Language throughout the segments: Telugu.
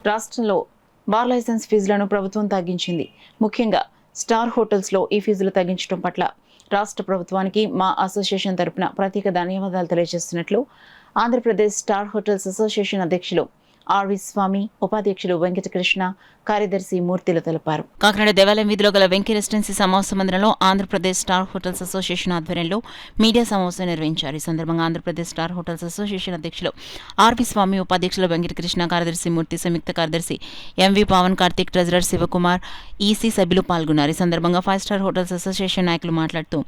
రాష్ట్రంలో బార్ లైసెన్స్ ఫీజులను ప్రభుత్వం తగ్గించింది. ముఖ్యంగా స్టార్ హోటల్స్లో ఈ ఫీజులు తగ్గించడం పట్ల రాష్ట్ర ప్రభుత్వానికి మా అసోసియేషన్ తరపున ప్రత్యేక ధన్యవాదాలు తెలియజేస్తున్నట్లు ఆంధ్రప్రదేశ్ స్టార్ హోటల్స్ అసోసియేషన్ అధ్యక్షులు ఆర్వి స్వామి, ఉపాధ్యక్షులు వెంకటకృష్ణ, కార్యదర్శి మూర్తిలు తెలిపారు. కాకినాడ దేవాలయం వీధిలో గల వెంకీ రెసిడెన్సీ సమావేశ మందిరంలో ఆంధ్రప్రదేశ్ స్టార్ హోటల్స్ అసోసియేషన్ ఆధ్వర్యంలో మీడియా సమావేశం నిర్వహించారు. ఈ సందర్భంగా ఆంధ్రప్రదేశ్ స్టార్ హోటల్స్ అసోసియేషన్ అధ్యక్షులు ఆర్వి స్వామి, ఉపాధ్యక్షులు వెంకటకృష్ణ, కార్యదర్శి మూర్తి, సంయుక్త కార్యదర్శి M V Pavan Karthik, treasurer Sivakumar, EC సభ్యులు పాల్గొన్నారు. ఈ సందర్భంగా 5 స్టార్ హోటల్స్ అసోసియేషన్ నాయకులు మాట్లాడుతూ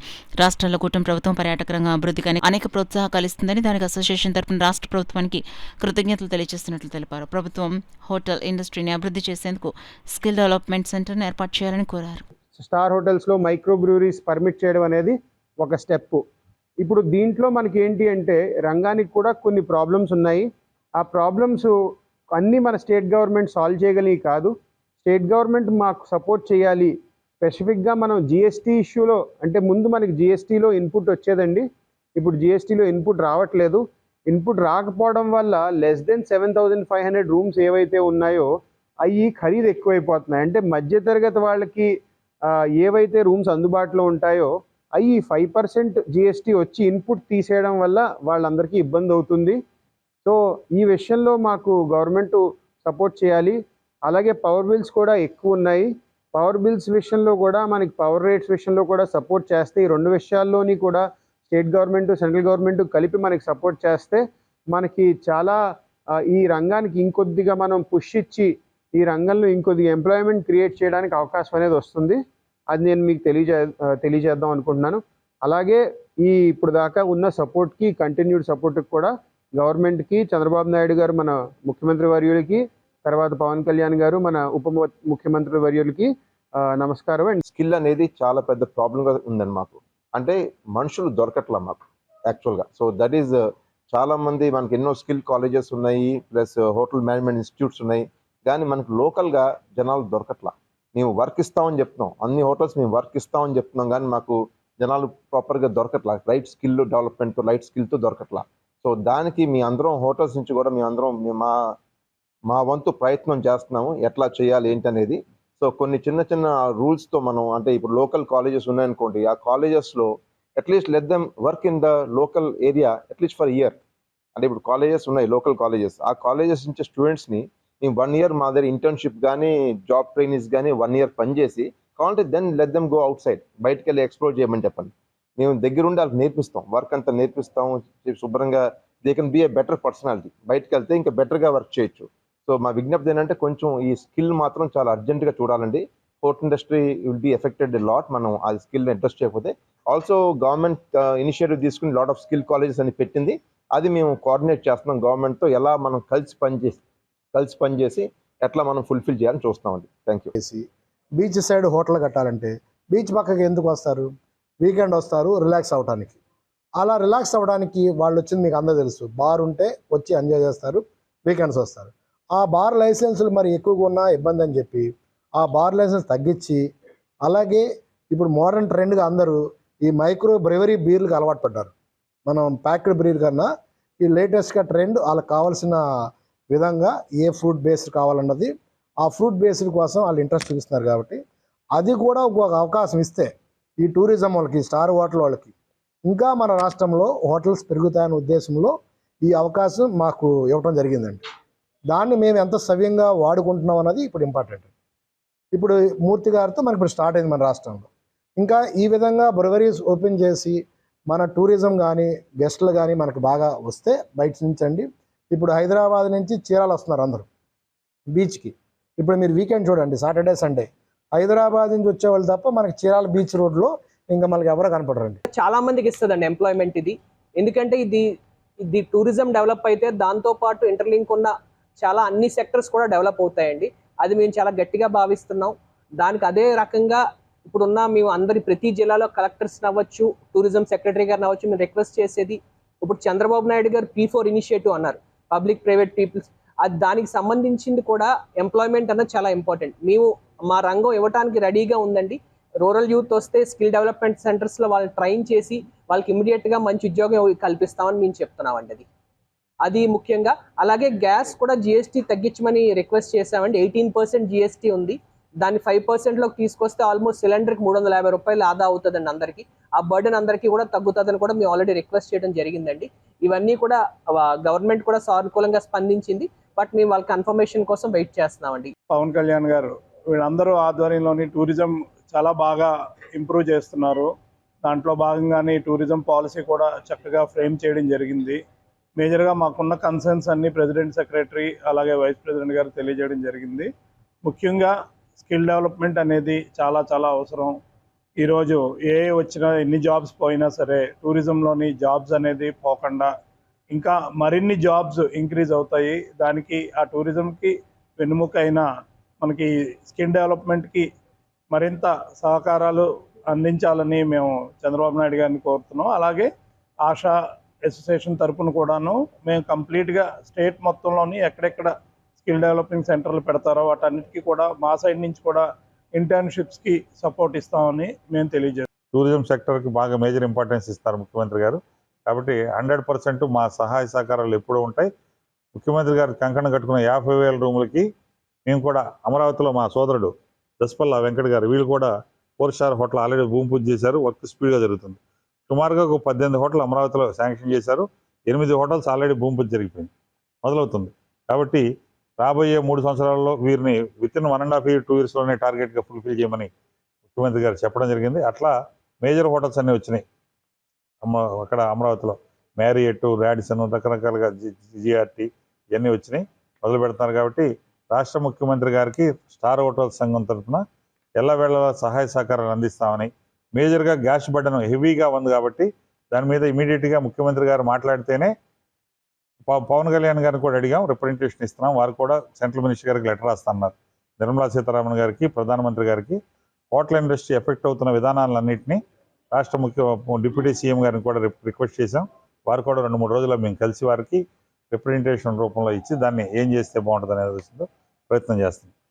రాష్ట్రంలో కూటమి ప్రభుత్వం పర్యాటక రంగం అభివృద్ధికి అనేక ప్రోత్సాహకాలు ఇస్తుందని, దానికి అసోసియేషన్ తరపున రాష్ట్ర ప్రభుత్వానికి కృతజ్ఞతలు తెలియజేస్తున్నట్లు తెలిపారు. ప్రభుత్వం హోటల్ ఇండస్ట్రీని అభివృద్ధి చేసేందుకు స్కిల్ డెవలప్మెంట్ సెంటర్ను ఏర్పాటు చేయాలని కోరారు. స్టార్ హోటల్స్లో మైక్రో బ్రూవరీస్ పర్మిట్ చేయడం అనేది ఒక స్టెప్. ఇప్పుడు దీంట్లో మనకి ఏంటి అంటే రంగానికి కూడా కొన్ని ప్రాబ్లమ్స్ ఉన్నాయి. ఆ ప్రాబ్లమ్స్ అన్నీ మన స్టేట్ గవర్నమెంట్ సాల్వ్ చేయగలిగి కాదు. స్టేట్ గవర్నమెంట్ మాకు సపోర్ట్ చేయాలి. స్పెసిఫిక్గా మనం జిఎస్టీ ఇష్యూలో, అంటే ముందు మనకి జిఎస్టీలో ఇన్పుట్ వచ్చేదండి, ఇప్పుడు జిఎస్టీలో ఇన్పుట్ రావట్లేదు. ఇన్పుట్ రాకపోవడం వల్ల లెస్ దెన్ 7,500 రూమ్స్ ఏవైతే ఉన్నాయో అవి ఖరీదు ఎక్కువైపోతున్నాయి. అంటే మధ్యతరగతి వాళ్ళకి ఏవైతే రూమ్స్ అందుబాటులో ఉంటాయో అవి 5% జిఎస్టీ వచ్చి ఇన్పుట్ తీసేయడం వల్ల వాళ్ళందరికీ ఇబ్బంది అవుతుంది. సో ఈ విషయంలో మాకు గవర్నమెంట్ సపోర్ట్ చేయాలి. అలాగే పవర్ బిల్స్ కూడా ఎక్కువ ఉన్నాయి. పవర్ బిల్స్ విషయంలో కూడా మనకి పవర్ రేట్స్ విషయంలో కూడా సపోర్ట్ చేస్తే ఈ రెండు విషయాల్లోని కూడా స్టేట్ గవర్నమెంట్, సెంట్రల్ గవర్నమెంట్ కలిపి మనకి సపోర్ట్ చేస్తే మనకి చాలా ఈ రంగానికి ఇంకొద్దిగా మనం పుష్ ఇచ్చి ఈ రంగంలో ఇంకొద్దిగా ఎంప్లాయ్మెంట్ క్రియేట్ చేయడానికి అవకాశం అనేది వస్తుంది. అది నేను మీకు తెలియజేద్దాం అనుకుంటున్నాను. అలాగే ఈ ఇప్పుడు దాకా ఉన్న సపోర్ట్కి, కంటిన్యూడ్ సపోర్ట్కి కూడా గవర్నమెంట్కి, చంద్రబాబు నాయుడు గారు మన ముఖ్యమంత్రి వర్యులకి, తర్వాత పవన్ కళ్యాణ్ గారు మన ఉప ముఖ్యమంత్రి వర్యులకి నమస్కారం. అండ్ స్కిల్ అనేది చాలా పెద్ద ప్రాబ్లంగా ఉందండి మాకు. అంటే మనుషులు దొరకట్లా మాకు యాక్చువల్గా. సో దట్ ఈజ్ చాలా మంది మనకి ఎన్నో స్కిల్ కాలేజెస్ ఉన్నాయి, ప్లస్ హోటల్ మేనేజ్మెంట్ ఇన్స్టిట్యూట్స్ ఉన్నాయి, కానీ మనకు లోకల్గా జనాలు దొరకట్లా. మేము వర్క్ ఇస్తామని చెప్తున్నాం, అన్ని హోటల్స్ మేము వర్క్ ఇస్తామని చెప్తున్నాం, కానీ మాకు జనాలు ప్రాపర్గా దొరకట్లా. రైట్ స్కిల్ డెవలప్మెంట్తో, రైట్ స్కిల్తో దొరకట్లా. సో దానికి మీ అందరం హోటల్స్ నుంచి కూడా మేమందరం మా వంతు ప్రయత్నం చేస్తున్నాము ఎట్లా చేయాలి ఏంటి అనేది. సో కొన్ని చిన్న చిన్న రూల్స్తో మనం, అంటే ఇప్పుడు లోకల్ కాలేజెస్ ఉన్నాయనుకోండి, ఆ కాలేజెస్లో at least let them work in the local area at least for year. అంటే ఇప్పుడు కాలేజెస్ ఉన్నాయి, లోకల్ కాలేజెస్, ఆ కాలేజెస్ నుంచి స్టూడెంట్స్ని మేము 1 year మా దగ్గర ఇంటర్న్షిప్ కానీ, జాబ్ ట్రైనింగ్స్ కానీ 1 year పనిచేసి కావాలంటే then let them go outside, బయటకు వెళ్ళి ఎక్స్ప్లోర్ చేయమని చెప్పండి. మేము దగ్గరుండి వాళ్ళకి నేర్పిస్తాం, వర్క్ అంతా నేర్పిస్తాం శుభ్రంగా. They can be a better personality. బయటకు వెళ్తే ఇంకా బెటర్గా వర్క్ చేయొచ్చు. సో మా విజ్ఞప్తి ఏంటంటే కొంచెం ఈ స్కిల్ మాత్రం చాలా అర్జెంటుగా చూడాలండి. Hotel industry will be affected lot మనం ఆ స్కిల్ని అడ్రస్ చేయకపోతే. ఆల్సో గవర్నమెంట్ ఇనిషియేటివ్ తీసుకుని లాట్ ఆఫ్ స్కిల్ కాలేజెస్ అని పెట్టింది. అది మేము కోఆర్డినేట్ చేస్తున్నాం గవర్నమెంట్తో, ఎలా మనం కలిసి పనిచేసి ఎట్లా మనం ఫుల్ఫిల్ చేయాలని చూస్తామండి. Thank you. Beach side hotel కట్టాలంటే బీచ్ పక్కకి ఎందుకు వస్తారు? వీకెండ్ వస్తారు రిలాక్స్ అవ్వడానికి. అలా రిలాక్స్ అవ్వడానికి వాళ్ళు వచ్చింది మీకు అందరూ తెలుసు, బార్ ఉంటే వచ్చి ఎంజాయ్ చేస్తారు, వీకెండ్స్ వస్తారు. ఆ బార్ లైసెన్సులు మరి ఎక్కువగా ఉన్నా ఇబ్బంది అని చెప్పి ఆ బార్ లైసెన్స్ తగ్గించి, అలాగే ఇప్పుడు మోడర్న్ ట్రెండ్గా అందరూ ఈ మైక్రో బ్రెవరీ బీర్లకు అలవాటు పడ్డారు. మనం ప్యాక్డ్ బీర్ కన్నా ఈ లేటెస్ట్గా ట్రెండ్ వాళ్ళకి కావాల్సిన విధంగా ఏ ఫ్రూట్ బేస్డ్ కావాలన్నది ఆ ఫ్రూట్ బేస్డ్ కోసం వాళ్ళు ఇంట్రెస్ట్ చూపిస్తున్నారు. కాబట్టి అది కూడా ఒక అవకాశం ఇస్తే ఈ టూరిజం వాళ్ళకి, స్టార్ హోటల్ వాళ్ళకి ఇంకా మన రాష్ట్రంలో హోటల్స్ పెరుగుతాయనే ఉద్దేశంలో ఈ అవకాశం మాకు ఇవ్వడం జరిగిందండి. దాన్ని మేము ఎంత సవ్యంగా వాడుకుంటున్నాం అన్నది ఇప్పుడు ఇంపార్టెంట్. ఇప్పుడు మూర్తి గారితో మనకి ఇప్పుడు స్టార్ట్ అయింది మన రాష్ట్రంలో. ఇంకా ఈ విధంగా బ్రెవరీస్ ఓపెన్ చేసి మన టూరిజం కానీ, గెస్టులు కానీ మనకు బాగా వస్తే బయట నుంచి అండి. ఇప్పుడు హైదరాబాద్ నుంచి చీరాలు వస్తున్నారు అందరూ బీచ్కి. ఇప్పుడు మీరు వీకెండ్ చూడండి, సాటర్డే సండే హైదరాబాద్ నుంచి వచ్చేవాళ్ళు తప్ప మనకి చీరాల బీచ్ రోడ్లో ఇంకా మనకి ఎవరు కనపడరండి. చాలా మందికి ఇస్తుందండి ఎంప్లాయ్మెంట్ ఇది. ఎందుకంటే ఇది టూరిజం డెవలప్ అయితే దాంతోపాటు ఇంటర్లింక్ ఉన్న చాలా అన్ని సెక్టర్స్ కూడా డెవలప్ అవుతాయండి. అది మేము చాలా గట్టిగా భావిస్తున్నాం. దానికి అదే రకంగా ఇప్పుడున్న మేము ప్రతి జిల్లాలో కలెక్టర్స్ అవ్వచ్చు, టూరిజం సెక్రటరీ గారిని అవ్వచ్చు, మేము రిక్వెస్ట్ చేసేది, ఇప్పుడు చంద్రబాబు నాయుడు గారు P4 ఇనిషియేటివ్ అన్నారు, పబ్లిక్ ప్రైవేట్ పీపుల్స్. అది దానికి సంబంధించింది కూడా ఎంప్లాయ్మెంట్ అన్నది చాలా ఇంపార్టెంట్. మేము మా రంగం ఇవ్వడానికి రెడీగా ఉందండి. రూరల్ యూత్ వస్తే స్కిల్ డెవలప్మెంట్ సెంటర్స్లో వాళ్ళని ట్రైన్ చేసి వాళ్ళకి ఇమీడియట్గా మంచి ఉద్యోగం కల్పిస్తామని మేము చెప్తున్నామండి. అది అది ముఖ్యంగా. అలాగే గ్యాస్ కూడా జిఎస్టీ తగ్గించమని రిక్వెస్ట్ చేశామండి. 18% జిఎస్టీ ఉంది. దాన్ని 5%లోకి తీసుకొస్తే ఆల్మోస్ట్ సిలిండర్కి 350 రూపాయలు ఆదా అవుతుందండి అందరికీ. ఆ బర్డెన్ అందరికీ కూడా తగ్గుతుందని కూడా మేము ఆల్రెడీ రిక్వెస్ట్ చేయడం జరిగిందండి. ఇవన్నీ కూడా గవర్నమెంట్ కూడా సానుకూలంగా స్పందించింది. బట్ మేము వాళ్ళ కన్ఫర్మేషన్ కోసం వెయిట్ చేస్తున్నామండి. పవన్ కళ్యాణ్ గారు వీళ్ళందరూ ఆధ్వర్యంలోని టూరిజం చాలా బాగా ఇంప్రూవ్ చేస్తున్నారు. దాంట్లో భాగంగానే టూరిజం పాలసీ కూడా చక్కగా ఫ్రేమ్ చేయడం జరిగింది. మేజర్గా మాకున్న కన్సర్న్స్ అన్ని ప్రెసిడెంట్, సెక్రటరీ అలాగే వైస్ ప్రెసిడెంట్ గారు తెలియజేయడం జరిగింది. ముఖ్యంగా స్కిల్ డెవలప్మెంట్ అనేది చాలా చాలా అవసరం. ఈరోజు ఏ వచ్చినా ఎన్ని జాబ్స్ పోయినా సరే టూరిజంలోని జాబ్స్ అనేది పోకుండా ఇంకా మరిన్ని జాబ్స్ ఇంక్రీజ్ అవుతాయి. దానికి ఆ టూరిజంకి వెన్నుముక అయిన మనకి స్కిల్ డెవలప్మెంట్కి మరింత సహకారాలు అందించాలని మేము చంద్రబాబు నాయుడు గారిని కోరుతున్నాం. అలాగే ఆశా అసోసియేషన్ తరపున కూడాను మేము కంప్లీట్గా స్టేట్ మొత్తంలోని ఎక్కడెక్కడ స్కిల్ డెవలపింగ్ సెంటర్లు పెడతారో వాటన్నిటికీ కూడా మా సైడ్ నుంచి కూడా ఇంటర్న్షిప్స్కి సపోర్ట్ ఇస్తామని మేము తెలియజేస్తాం. టూరిజం సెక్టర్కి బాగా మేజర్ ఇంపార్టెన్స్ ఇస్తారు ముఖ్యమంత్రి గారు. కాబట్టి 100% మా సహాయ సహకారాలు ఎప్పుడూ ఉంటాయి. ముఖ్యమంత్రి గారు కంకణం కట్టుకున్న 50,000 రూములకి మేము కూడా అమరావతిలో మా సోదరుడు దశపల్లా వెంకట గారు వీళ్ళు కూడా 4 స్టార్ హోటల్ ఆల్రెడీ భూమి పూజ చేశారు. వర్క్ స్పీడ్గా జరుగుతుంది. సుమారుగా ఒక 18 హోటల్ అమరావతిలో శాంక్షన్ చేశారు. 8 హోటల్స్ ఆల్రెడీ భూమి పూజ జరిగిపోయింది, మొదలవుతుంది. కాబట్టి రాబోయే 3 సంవత్సరాల్లో వీరిని వితిన్ 1.5 year 2 yearsలోనే టార్గెట్గా ఫుల్ఫిల్ చేయమని ముఖ్యమంత్రి గారు చెప్పడం జరిగింది. అట్లా మేజర్ హోటల్స్ అన్నీ వచ్చినాయి అక్కడ అమరావతిలో. మ్యారియట్, రాడిసన్, రకరకాలుగా జిఆర్టీ ఇవన్నీ వచ్చినాయి, మొదలు పెడుతున్నారు. కాబట్టి రాష్ట్ర ముఖ్యమంత్రి గారికి స్టార్ హోటల్ సంఘం తరఫున ఎల్లవేళలా సహాయ సహకారాలు అందిస్తామని, మేజర్గా గ్యాస్ బర్డెన్ హెవీగా ఉంది కాబట్టి దాని మీద ఇమీడియట్గా ముఖ్యమంత్రి గారు మాట్లాడితేనే పవన్ కళ్యాణ్ గారిని కూడా అడిగాం, రిప్రజెంటేషన్ ఇస్తున్నాం. వారు కూడా సెంట్రల్ మినిస్టర్ గారికి లెటర్ రాస్తున్నారు. నిర్మలా సీతారామన్ గారికి, ప్రధానమంత్రి గారికి హోటల్ ఇండస్ట్రీ ఎఫెక్ట్ అవుతున్న విధానాలన్నింటినీ రాష్ట్ర డిప్యూటీ సీఎం గారిని కూడా రిక్వెస్ట్ చేశాం. వారు కూడా 2-3 రోజుల్లో మేము కలిసి వారికి రిప్రజెంటేషన్ రూపంలో ఇచ్చి దాన్ని ఏం చేస్తే బాగుంటుంది అనేది ప్రయత్నం చేస్తాం.